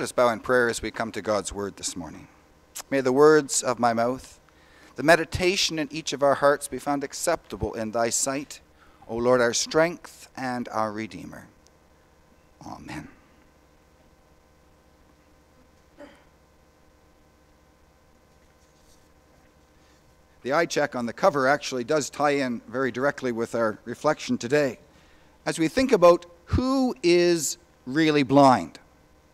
us bow in prayer as we come to God's word this morning. May the words of my mouth, the meditation in each of our hearts be found acceptable in thy sight, O Lord, our strength and our Redeemer. Amen. The eye check on the cover actually does tie in very directly with our reflection today. As we think about who is really blind.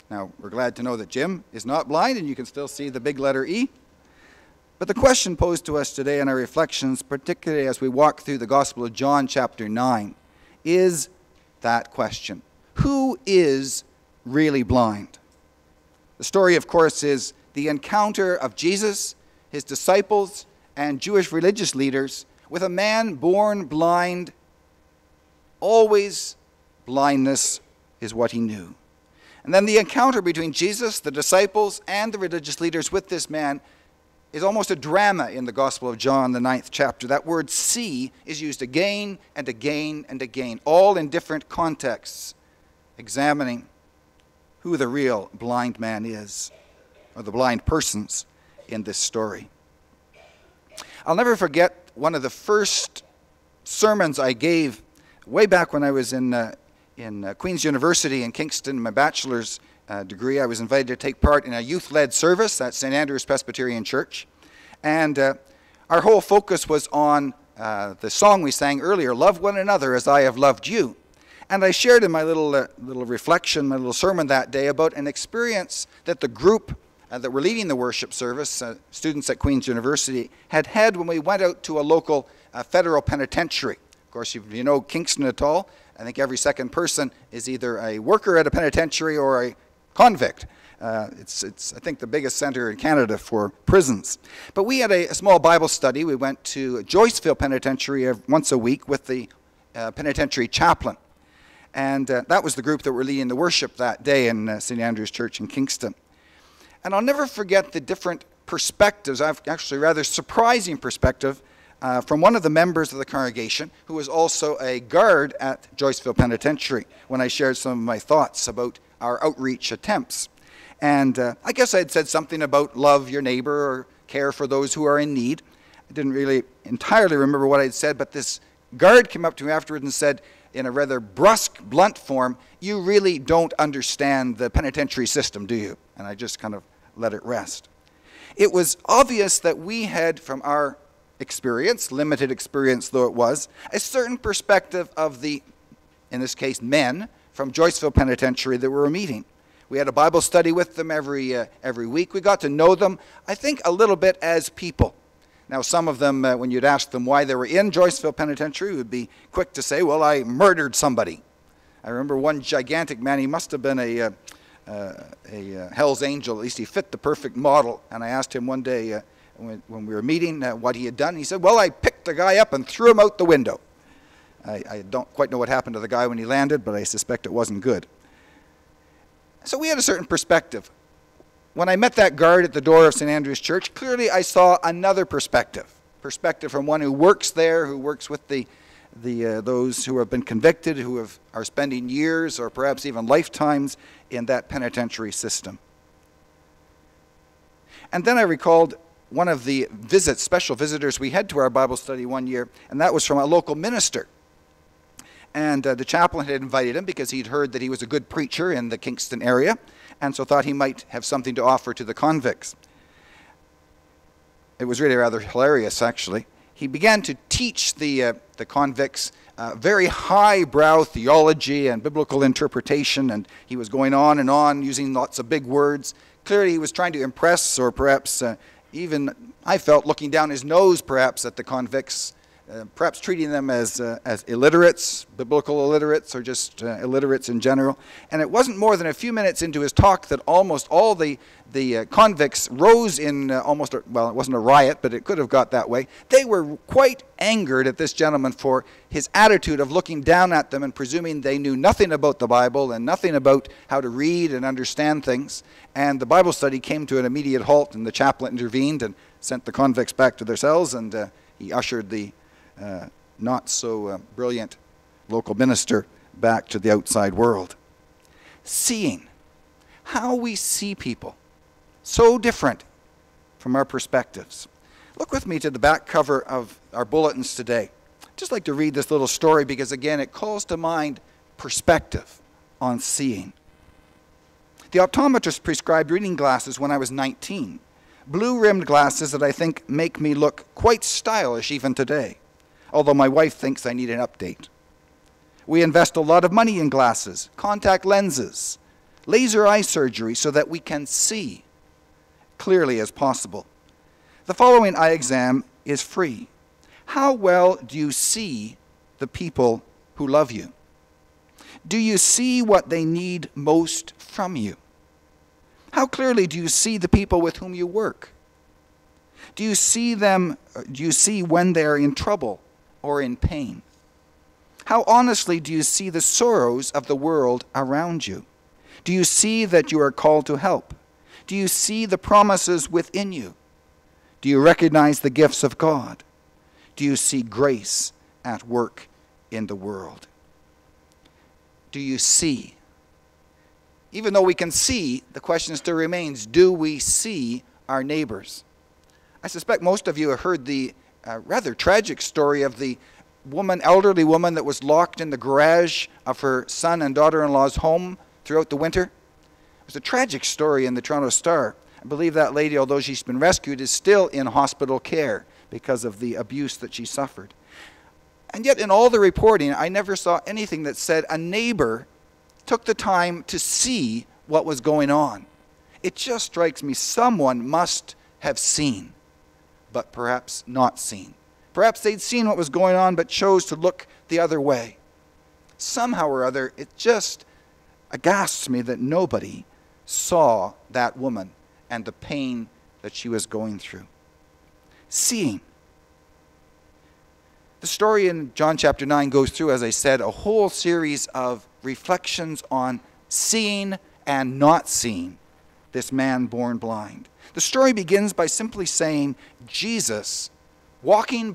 Now, we're glad to know that Jim is not blind, and you can still see the big letter E. But the question posed to us today in our reflections, particularly as we walk through the Gospel of John chapter 9, is that question. Who is really blind? The story, of course, is the encounter of Jesus, his disciples, and Jewish religious leaders with a man born blind. Always blindness is what he knew. And then the encounter between Jesus, the disciples, and the religious leaders with this man is almost a drama in the Gospel of John, the 9th chapter. That word see is used again and again and again, all in different contexts, examining who the real blind man is, or the blind persons in this story. I'll never forget one of the first sermons I gave way back when I was in Queen's University in Kingston, my bachelor's degree. I was invited to take part in a youth-led service at St. Andrew's Presbyterian Church. And our whole focus was on the song we sang earlier, Love One Another as I Have Loved You. And I shared in my little reflection, my little sermon that day about an experience that the group that were leading the worship service, students at Queen's University, had when we went out to a local federal penitentiary. Of course, if you know Kingston at all, I think every second person is either a worker at a penitentiary or a convict. It's I think, the biggest center in Canada for prisons. But we had a small Bible study. We went to Joyceville Penitentiary once a week with the penitentiary chaplain. And that was the group that were leading the worship that day in St. Andrew's Church in Kingston. And I'll never forget the different perspectives, actually rather surprising perspective, from one of the members of the congregation who was also a guard at Joyceville Penitentiary when I shared some of my thoughts about our outreach attempts. And I guess I had said something about love your neighbor or care for those who are in need. I didn't really entirely remember what I'd said, but this guard came up to me afterwards and said in a rather brusque, blunt form, "You really don't understand the penitentiary system, do you?" And I just kind of let it rest. It was obvious that we had, from our experience, limited experience though it was, a certain perspective of the, in this case, men from Joyceville Penitentiary that were meeting. We had a Bible study with them every week. We got to know them, I think, a little bit as people. Now, some of them, when you'd ask them why they were in Joyceville Penitentiary, would be quick to say, well, I murdered somebody. I remember one gigantic man, he must have been a Hell's Angel, at least he fit the perfect model, and I asked him one day, when we were meeting, what he had done. He said, well, I picked the guy up and threw him out the window. I don't quite know what happened to the guy when he landed, but I suspect it wasn't good. So we had a certain perspective. When I met that guard at the door of St. Andrew's Church, clearly I saw another perspective from one who works there, who works with those who have been convicted, who are spending years or perhaps even lifetimes in that penitentiary system. And then I recalled one of the special visitors we had to our Bible study one year, and that was from a local minister. And the chaplain had invited him because he'd heard that he was a good preacher in the Kingston area, and so thought he might have something to offer to the convicts. It was really rather hilarious, actually. He began to teach the convicts very highbrow theology and biblical interpretation, and he was going on and on using lots of big words. Clearly he was trying to impress, or perhaps even, I felt, looking down his nose perhaps at the convicts, perhaps treating them as illiterates, biblical illiterates, or just illiterates in general. And it wasn't more than a few minutes into his talk that almost all the convicts rose in well, it wasn't a riot, but it could have got that way. They were quite angered at this gentleman for his attitude of looking down at them and presuming they knew nothing about the Bible and nothing about how to read and understand things. And the Bible study came to an immediate halt, and the chaplain intervened and sent the convicts back to their cells, and he ushered the not so brilliant local minister back to the outside world. Seeing. how we see people, so different from our perspectives. Look with me to the back cover of our bulletins today. I'd just like to read this little story because, again, it calls to mind perspective on seeing. The optometrist prescribed reading glasses when I was 19. Blue-rimmed glasses that I think make me look quite stylish even today, although my wife thinks I need an update. We invest a lot of money in glasses, contact lenses, laser eye surgery so that we can see clearly as possible. The following eye exam is free. How well do you see the people who love you? Do you see what they need most from you? How clearly do you see the people with whom you work? Do you see when they're in trouble or in pain? How honestly do you see the sorrows of the world around you? Do you see that you are called to help? Do you see the promises within you? Do you recognize the gifts of God? Do you see grace at work in the world? Do you see? Even though we can see, the question still remains, do we see our neighbors? I suspect most of you have heard the rather tragic story of the elderly woman that was locked in the garage of her son and daughter-in-law's home throughout the winter. It was a tragic story in the Toronto Star. I believe that lady, although she's been rescued, is still in hospital care because of the abuse that she suffered. And yet in all the reporting, I never saw anything that said a neighbor took the time to see what was going on. It just strikes me someone must have seen, but perhaps not seen. Perhaps they'd seen what was going on, but chose to look the other way. Somehow or other, it just aghast me that nobody saw that woman and the pain that she was going through. Seeing. The story in John chapter 9 goes through, as I said, a whole series of reflections on seeing and not seeing this man born blind. The story begins by simply saying Jesus, walking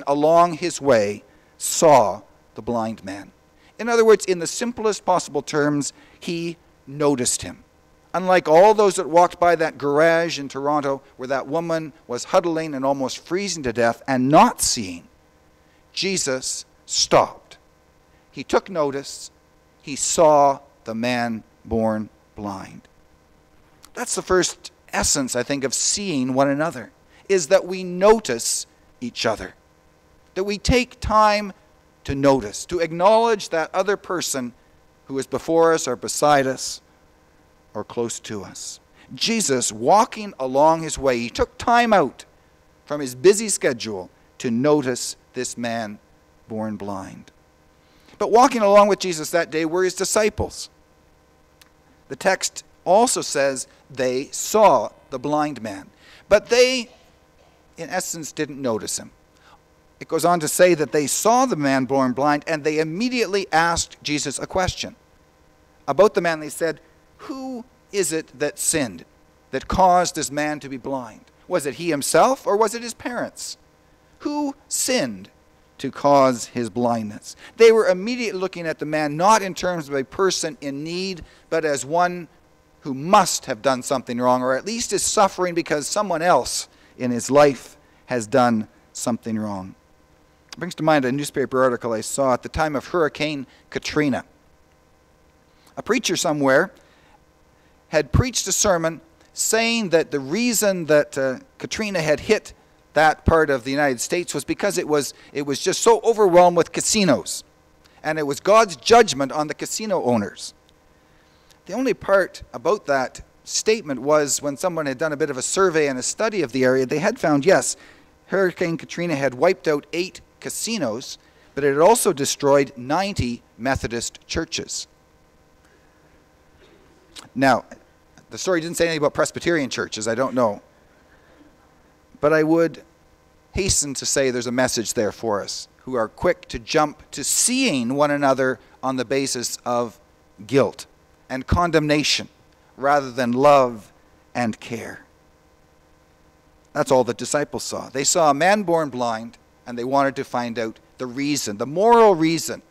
along his way, saw the blind man. In other words, in the simplest possible terms, he noticed him. Unlike all those that walked by that garage in Toronto where that woman was huddling and almost freezing to death and not seeing, Jesus stopped. He took notice. He saw the man born blind. That's the first essence, I think, of seeing one another, is that we notice each other, that we take time to notice, to acknowledge that other person who is before us or beside us or close to us. Jesus, walking along his way, he took time out from his busy schedule to notice this man born blind. But walking along with Jesus that day were his disciples. The text also says they saw the blind man, but they, in essence, didn't notice him. It goes on to say that they saw the man born blind, and they immediately asked Jesus a question. About the man, they said, "Who is it that sinned, that caused this man to be blind? Was it he himself, or was it his parents? Who sinned to cause his blindness?" They were immediately looking at the man not in terms of a person in need, but as one who must have done something wrong, or at least is suffering because someone else in his life has done something wrong. It brings to mind a newspaper article I saw at the time of Hurricane Katrina. A preacher somewhere had preached a sermon saying that the reason that Katrina had hit that part of the United States was because it was just so overwhelmed with casinos, and it was God's judgment on the casino owners. The only part about that statement was when someone had done a bit of a survey and a study of the area, they had found, yes, Hurricane Katrina had wiped out 8 casinos, but it had also destroyed 90 Methodist churches. Now, the story didn't say anything about Presbyterian churches, I don't know. But I would hasten to say there's a message there for us who are quick to jump to seeing one another on the basis of guilt and condemnation rather than love and care. That's all the disciples saw. They saw a man born blind, and they wanted to find out the reason, the moral reason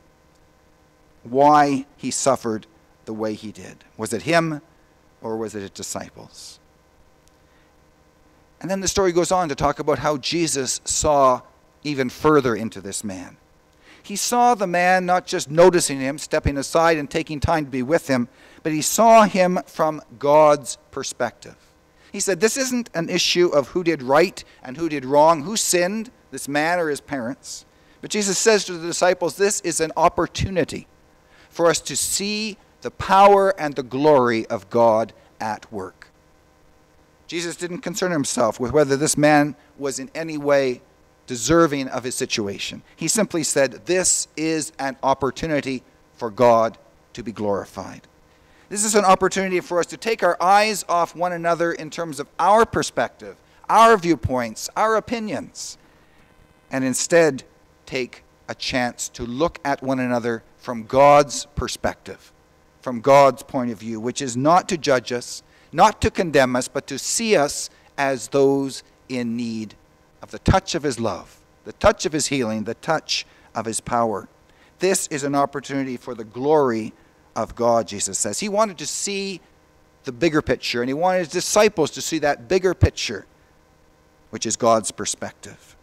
why he suffered the way he did? Was it him or was it his disciples? And then the story goes on to talk about how Jesus saw even further into this man. He saw the man not just noticing him, stepping aside and taking time to be with him, but he saw him from God's perspective. He said, this isn't an issue of who did right and who did wrong, who sinned, this man or his parents. But Jesus says to the disciples, this is an opportunity for us to see the power and the glory of God at work. Jesus didn't concern himself with whether this man was in any way deserving of his situation. He simply said, this is an opportunity for God to be glorified. This is an opportunity for us to take our eyes off one another in terms of our perspective, our viewpoints, our opinions, and instead take a chance to look at one another from God's perspective, from God's point of view, which is not to judge us, not to condemn us, but to see us as those in need of the touch of his love, the touch of his healing, the touch of his power. This is an opportunity for the glory of God, Jesus says. He wanted to see the bigger picture, and he wanted his disciples to see that bigger picture, which is God's perspective.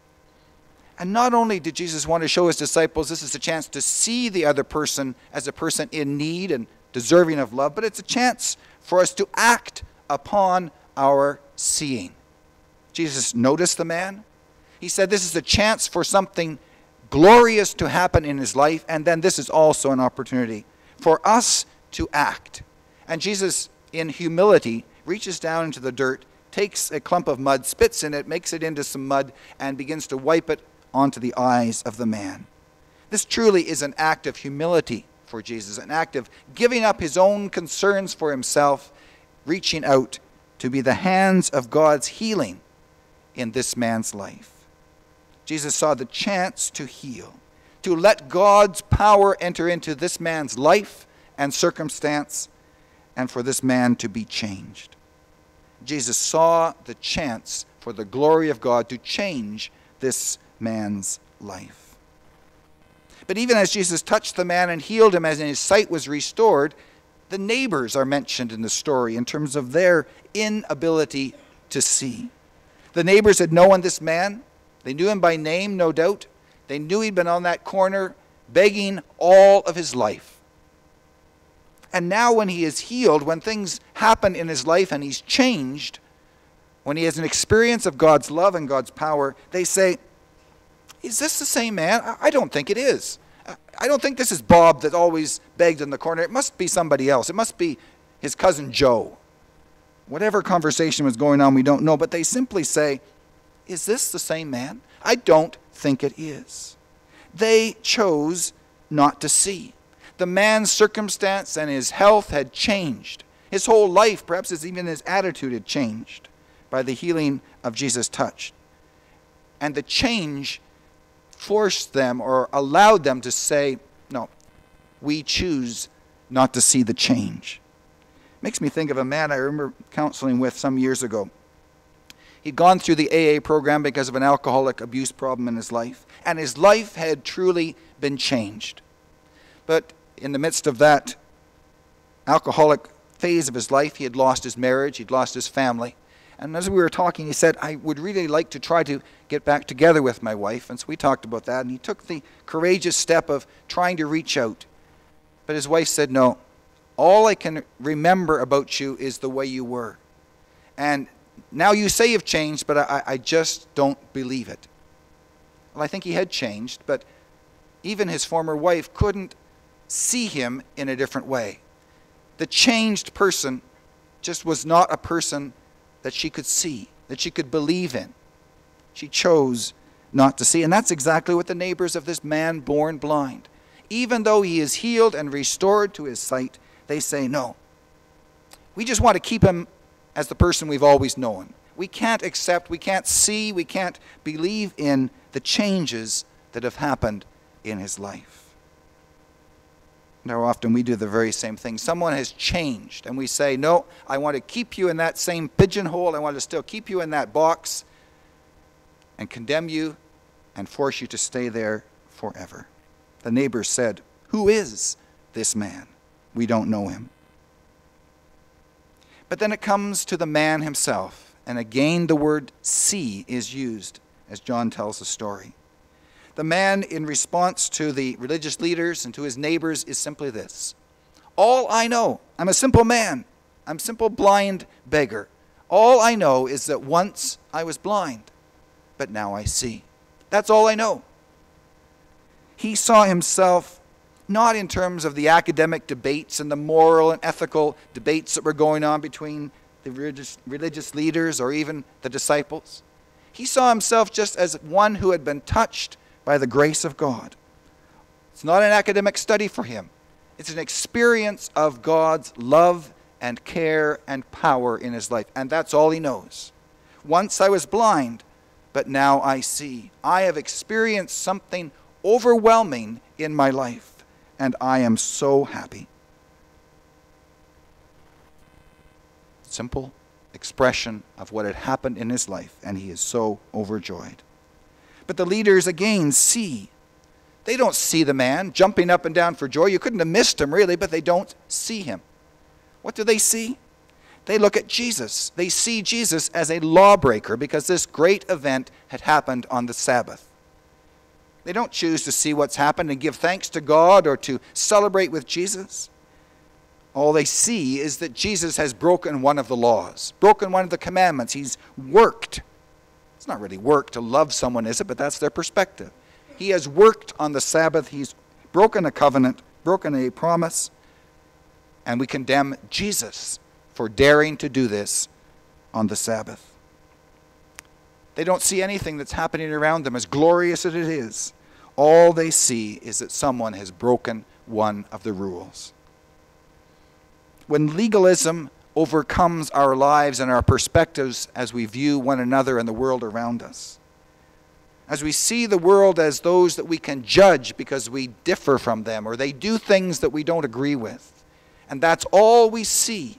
And not only did Jesus want to show his disciples this is a chance to see the other person as a person in need and deserving of love, but it's a chance for us to act upon our seeing. Jesus noticed the man. He said this is a chance for something glorious to happen in his life, and then this is also an opportunity for us to act. And Jesus, in humility, reaches down into the dirt, takes a clump of mud, spits in it, makes it into some mud, and begins to wipe it onto the eyes of the man. This truly is an act of humility for Jesus, an act of giving up his own concerns for himself, reaching out to be the hands of God's healing in this man's life. Jesus saw the chance to heal, to let God's power enter into this man's life and circumstance, and for this man to be changed. Jesus saw the chance for the glory of God to change this man's life. But even as Jesus touched the man and healed him, as his sight was restored, the neighbors are mentioned in the story in terms of their inability to see. The neighbors had known this man. They knew him by name, no doubt. They knew he'd been on that corner begging all of his life. And now when he is healed, when things happen in his life and he's changed, when he has an experience of God's love and God's power, they say, is this the same man? I don't think it is. I don't think this is Bob that always begged in the corner. It must be somebody else. It must be his cousin Joe. Whatever conversation was going on, we don't know. But they simply say, is this the same man? I don't think it is. They chose not to see. The man's circumstance and his health had changed. His whole life, perhaps even his attitude, had changed by the healing of Jesus' touch. And the change forced them or allowed them to say, no, we choose not to see the change. Makes me think of a man I remember counseling with some years ago. He'd gone through the AA program because of an alcoholic abuse problem in his life, and his life had truly been changed. But in the midst of that alcoholic phase of his life, he had lost his marriage, he'd lost his family. And as we were talking, he said, I would really like to try to get back together with my wife. And so we talked about that, and he took the courageous step of trying to reach out. But his wife said, no, all I can remember about you is the way you were. And now you say you've changed, but I just don't believe it. Well, I think he had changed, but even his former wife couldn't see him in a different way. The changed person just was not a person that she could see, that she could believe in. She chose not to see. And that's exactly what the neighbors of this man born blind. Even though he is healed and restored to his sight, they say, no, we just want to keep him as the person we've always known. We can't accept, we can't see, we can't believe in the changes that have happened in his life. Now often we do the very same thing. Someone has changed and we say, no, I want to keep you in that same pigeonhole. I want to still keep you in that box and condemn you and force you to stay there forever. The neighbors said, who is this man? We don't know him. But then it comes to the man himself, and again the word see is used as John tells the story. The man, in response to the religious leaders and to his neighbors, is simply this: all I know, I'm a simple man, I'm a simple blind beggar. All I know is that once I was blind, but now I see. That's all I know. He saw himself not in terms of the academic debates and the moral and ethical debates that were going on between the religious leaders or even the disciples. He saw himself just as one who had been touched by the grace of God. It's not an academic study for him. It's an experience of God's love and care and power in his life. And that's all he knows. Once I was blind, but now I see. I have experienced something overwhelming in my life. And I am so happy. Simple expression of what had happened in his life, and he is so overjoyed. But the leaders again see. They don't see the man jumping up and down for joy. You couldn't have missed him really, but they don't see him. What do they see? They look at Jesus. They see Jesus as a lawbreaker because this great event had happened on the Sabbath. They don't choose to see what's happened and give thanks to God or to celebrate with Jesus. All they see is that Jesus has broken one of the laws, broken one of the commandments. He's worked. It's not really work to love someone, is it? But that's their perspective. He has worked on the Sabbath. He's broken a covenant, broken a promise. And we condemn Jesus for daring to do this on the Sabbath. They don't see anything that's happening around them, as glorious as it is. All they see is that someone has broken one of the rules. When legalism overcomes our lives and our perspectives as we view one another and the world around us, as we see the world as those that we can judge because we differ from them or they do things that we don't agree with, and that's all we see,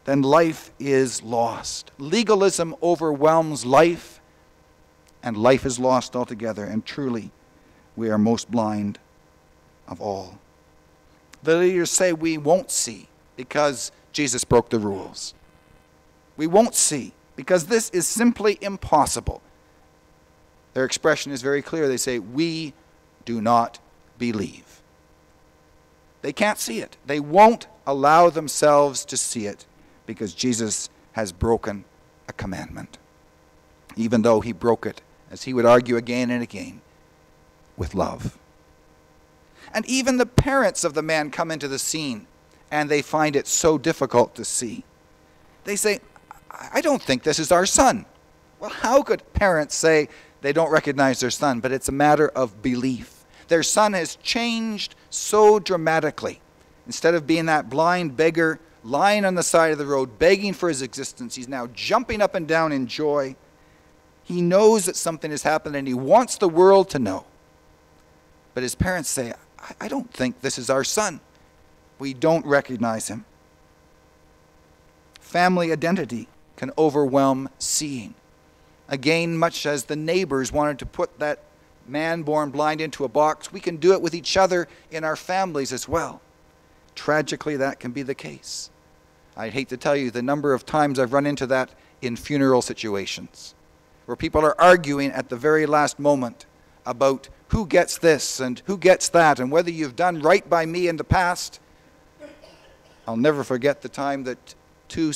then life is lost. Legalism overwhelms life, and life is lost altogether, and truly, we are most blind of all. The leaders say we won't see because Jesus broke the rules. We won't see because this is simply impossible. Their expression is very clear. They say, we do not believe. They can't see it. They won't allow themselves to see it, because Jesus has broken a commandment, even though he broke it, as he would argue again and again, with love. And even the parents of the man come into the scene, and they find it so difficult to see. They say, I don't think this is our son. Well, how could parents say they don't recognize their son? But it's a matter of belief. Their son has changed so dramatically. Instead of being that blind beggar lying on the side of the road, begging for his existence, he's now jumping up and down in joy. He knows that something has happened, and he wants the world to know. But his parents say, I don't think this is our son. We don't recognize him. Family identity can overwhelm seeing. Again, much as the neighbors wanted to put that man born blind into a box, we can do it with each other in our families as well. Tragically, that can be the case. I'd hate to tell you the number of times I've run into that in funeral situations, where people are arguing at the very last moment about who gets this and who gets that, and whether you've done right by me in the past. I'll never forget the time that two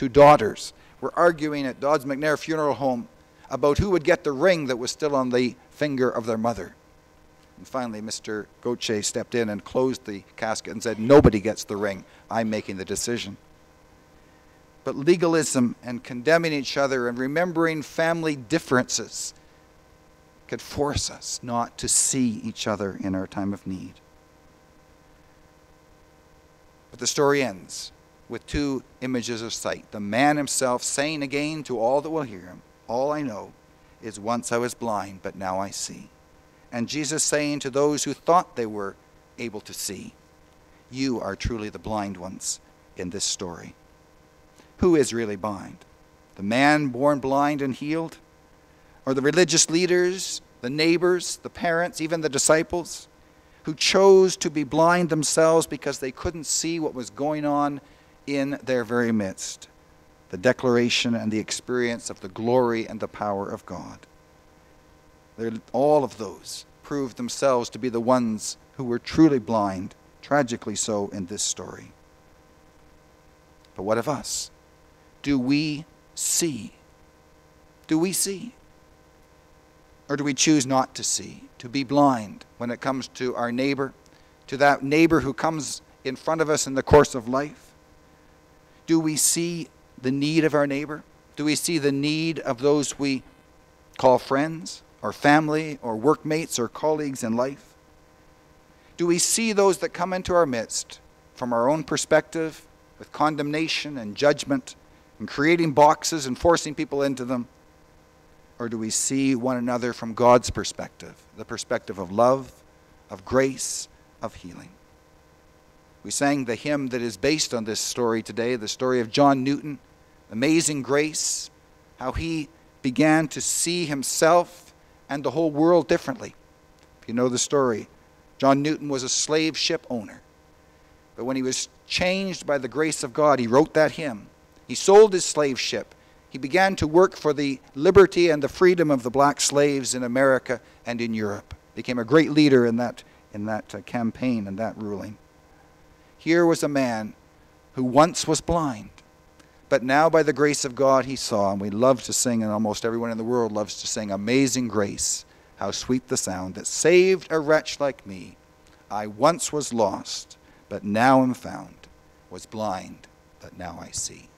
daughters, were arguing at Dodds McNair Funeral Home about who would get the ring that was still on the finger of their mother. And finally, Mr. Gauthier stepped in and closed the casket and said, nobody gets the ring. I'm making the decision. But legalism and condemning each other and remembering family differences could force us not to see each other in our time of need. But the story ends with two images of sight. The man himself saying again to all that will hear him, all I know is once I was blind, but now I see. And Jesus saying to those who thought they were able to see, you are truly the blind ones in this story. Who is really blind? The man born blind and healed? Or the religious leaders, the neighbors, the parents, even the disciples, who chose to be blind themselves because they couldn't see what was going on in their very midst the declaration and the experience of the glory and the power of God. All of those proved themselves to be the ones who were truly blind, tragically so in this story. But what of us? Do we see? Do we see? Or do we choose not to see, to be blind when it comes to our neighbor, to that neighbor who comes in front of us in the course of life? Do we see the need of our neighbor? Do we see the need of those we call friends, or family, or workmates, or colleagues in life? Do we see those that come into our midst from our own perspective, with condemnation and judgment, and creating boxes and forcing people into them? Or do we see one another from God's perspective, the perspective of love, of grace, of healing? We sang the hymn that is based on this story today, the story of John Newton, Amazing Grace, how he began to see himself and the whole world differently. If you know the story, John Newton was a slave ship owner. But when he was changed by the grace of God, he wrote that hymn. He sold his slave ship. He began to work for the liberty and the freedom of the black slaves in America and in Europe. Became a great leader in that campaign and that ruling. Here was a man who once was blind, but now by the grace of God he saw, and we love to sing, and almost everyone in the world loves to sing, Amazing Grace, how sweet the sound that saved a wretch like me. I once was lost, but now am found, was blind, but now I see.